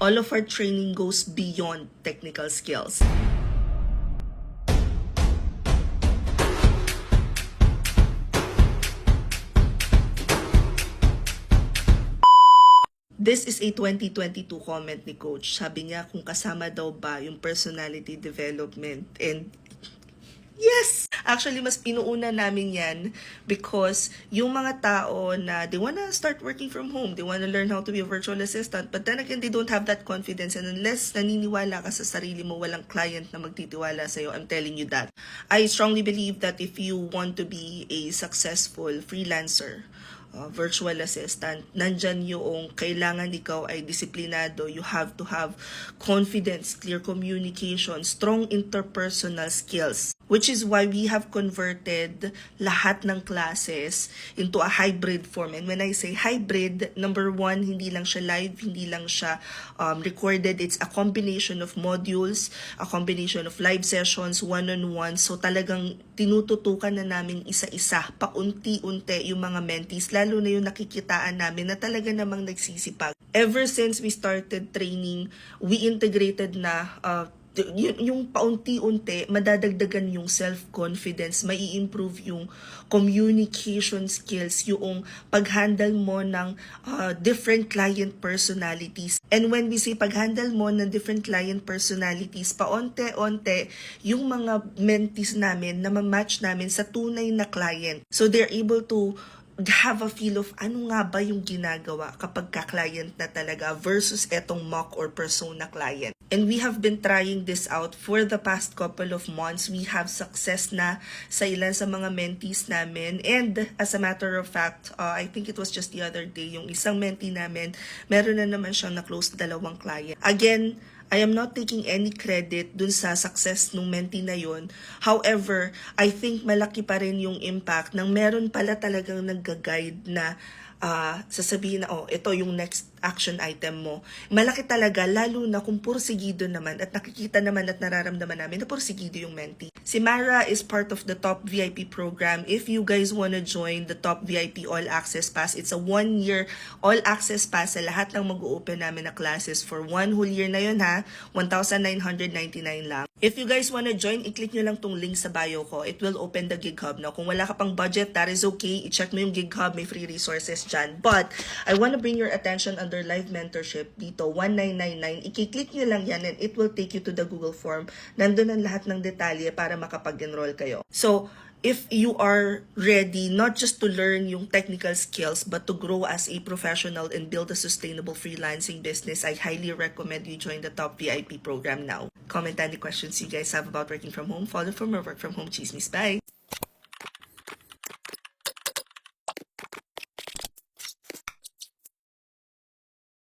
All of our training goes beyond technical skills. This is a 2022 comment ni Coach. Sabi niya kung kasama daw ba yung personality development, and yes! Actually, mas pinuuna namin yan because yung mga tao na they wanna start working from home, they wanna learn how to be a virtual assistant, but then again, they don't have that confidence, and unless naniniwala ka sa sarili mo, walang client na magtitiwala sa'yo. I'm telling you that. I strongly believe that if you want to be a successful freelancer, virtual assistant, nandyan yung kailangan ikaw ay disiplinado. You have to have confidence, clear communication, strong interpersonal skills, which is why we have converted lahat ng classes into a hybrid form. And when I say hybrid, number one, hindi lang siya live, hindi lang siya recorded. It's a combination of modules, a combination of live sessions, one-on-one. So talagang tinututukan na namin isa-isa, paunti-unti yung mga mentees, lalo na yung nakikitaan namin na talaga namang nagsisipag. Ever since we started training, we integrated na yung paunti-unti, madadagdagan yung self-confidence, mai improve yung communication skills, yung pag-handle mo ng different client personalities. And when we say pag-handle mo ng different client personalities, paunti-unti yung mga mentees namin na ma-match namin sa tunay na client. So they're able to have a feel of ano nga ba yung ginagawa kapag ka-client na talaga versus etong mock or persona client. And we have been trying this out for the past couple of months. We have success na sa ilan sa mga mentees namin. And as a matter of fact, I think it was just the other day, yung isang mentee namin, meron na naman siyang na-close 2 client. Again, I am not taking any credit dun sa success nung mentee na yun. However, I think malaki pa rin yung impact ng meron pala talagang nagga-guide na sasabihin na, ito yung next action item mo. Malaki talaga, lalo na kung pursigido naman at nakikita naman at nararamdaman namin na pursigido yung mentee. Si Mara is part of the Top VIP program. If you guys wanna join the Top VIP All Access Pass, it's a 1-year All Access Pass sa lahat ng mag-open namin na classes for 1 whole year na yun ha, 1,999 lang. If you guys wanna join, i-click nyo lang tong link sa bio ko. It will open the Gig Hub. Now, kung wala ka pang budget, that is okay. I-check mo yung Gig Hub, may free resources dyan. But, I wanna bring your attention under live mentorship dito, 1999. I-click nyo lang yan and it will take you to the Google form. Nandun ang lahat ng detalye para makapag-enroll kayo. So, if you are ready not just to learn yung technical skills but to grow as a professional and build a sustainable freelancing business, I highly recommend you join the Top VIP program now. Comment any questions you guys have about working from home. Follow for more work from home chismis. Bye!